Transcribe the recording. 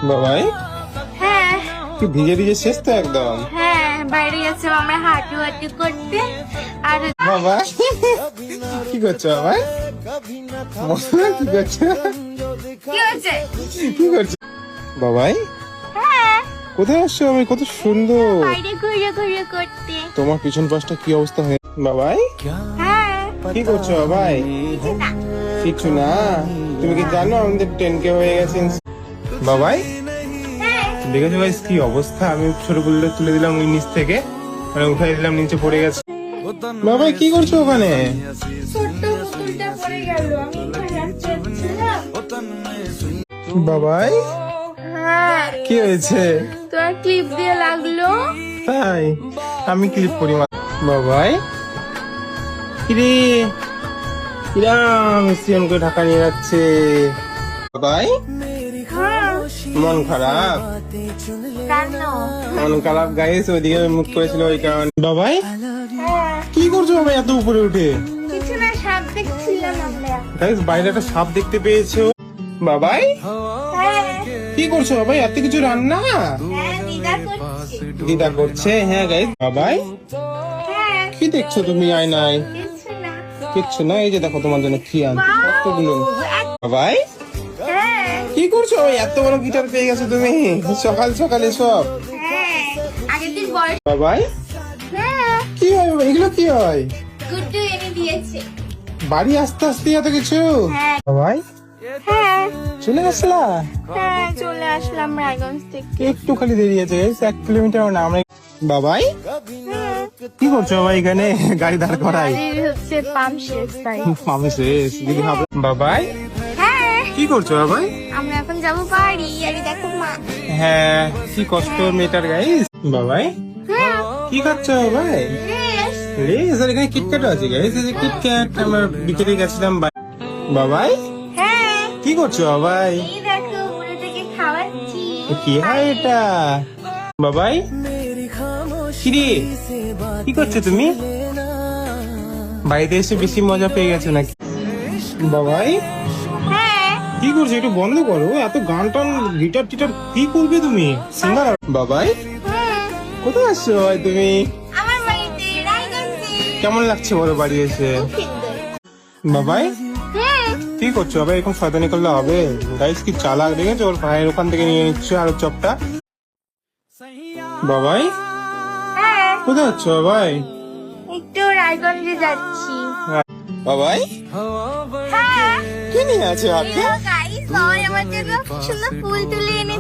বাবাই হ্যাঁ কি ভিজে ভিজে শেষ তো একদম। হ্যাঁ বাইরে গেছে আমরা হাঁটু হাঁটু করতে। আর বাবা কি করছো বাবাই? কি করছো? কি হয়েছে? কি করছো বাবাই? হ্যাঁ কোথায় আসছো? আমি কত সুন্দর। বাইরে ঘুরে ঘুরে করতে। তোমার পিছন পাশটা কি অবস্থা হয়ে বাবাই? হ্যাঁ কি করছো বাবাই? কিছু না। কিছু না। তুমি কি জানো আমাদের 10K হয়ে গেছে বাবাই? হ্যাঁ দেখেছো গাইস কি অবস্থা? আমি ছোট গুলো তুলে দিলাম ওই নিচ থেকে, মানে উঠাই দিলাম, নিচে পড়ে গেছে। বাবাই কি করছো ওখানে? ছোট্ট পুতুলটা পড়ে গেল, আমি এখানে রাখছিলাম। বাবাই হ্যাঁ কি হয়েছে? তোমার ক্লিপ দিয়ে লাগলো। তাই আমি ক্লিপ করি বাবাই। কিরে কিরাম সিএম করে ঢাকা নিয়ে যাচ্ছে বাবাই। হ্যাঁ মন খারাপ? কেন? মন খারাপ গাইস, ওইদিকে মুখ করেছিল ওই কারণে। বাবাই হ্যাঁ কি করছো বাবাই এত উপরে উঠে? কিছু না, সাপ দেখছিলাম আমরা। গাইস বাইরে একটা সাপ দেখতে পেয়েছো। বাবাই হ্যাঁ কি করছো বাবাই? এত কিছু রান্না হ্যাঁ দিদা করছি। দিদা করছে। হ্যাঁ গাইস বাবাই হ্যাঁ কি দেখছো তুমি আয়নায়? কিছু না। কিচ্ছু না, এই যে দেখো তোমার জন্য কি আনছি কতগুলো। বাবাই হ্যাঁ কি করছো? এত বড় গিটার পেয়ে গেছো তুমি সকাল সকালে সব। হ্যাঁ আগের দিন বয়স। বাবাই হ্যাঁ কি হয় বাবা? এগুলো কি হয়? গুড্ডু এনে দিয়েছে। বাড়ি আসতে আসতে এত কিছু? হ্যাঁ বাবাই হ্যাঁ চলে আসলা? হ্যাঁ চলে আসলাম রায়গঞ্জ থেকে। একটু খালি দেরি আছে guys, 1 কিলোমিটার না আমরা। বাবাই হ্যাঁ, কি করছো বাবা এখানে? গাড়ি দাঁড় করাই বাড়ির হচ্ছে পাম্প শেষ তাই। আমি শেষ দিদি হবে। বাবাই হ্যাঁ কি করছো বাবাই? আমরা এখন যাবো বাড়ি। আর এই দেখো মা। হ্যাঁ কি কষ্ট মেটার গাইস। বাবাই হ্যাঁ কি খাচ্ছো বাবাই? বেশ। লেস আর এখানে কিটক্যাট আছে গাইস, এই যে কিটক্যাট আমরা বিকেলে গেছিলাম। বাবাই হ্যাঁ কি করছো বাবাই? এই দেখো উপরে থেকে খাওয়াচ্ছি। কি হয় এটা? বাবাই কিরে কি করছো তুমি? বাড়িতে এসে বেশি মজা পেয়ে গেছো নাকি? বাবাই হ্যাঁ কি করছো? একটু বন্ধ করো, এত গান টান গিটার টিটার কি করবে তুমি? সিঙ্গার? বাবাই হ্যাঁ কোথায় আসছো ভাই তুমি? আমার বাড়িতে রায়গঞ্জে। কেমন লাগছে বলো বাড়ি এসে? খুব সুন্দর। বাবাই হ্যাঁ কি করছো ভাই? এরকম শয়তানি করলে হবে? গাইস কি চালাক দেখেছো, ওর ভাইয়ের ওখান থেকে নিয়ে নিচ্ছে আলুর চপটা। বাবাই হ্যাঁ কোথায় যাচ্ছ বাবাই? একটু রায়গঞ্জে যাচ্ছি। বাবাই হ্যাঁ কি নিয়ে আছে হাতে? গাইস বাবা আমার জন্য সুন্দর ফুল তুলে এনে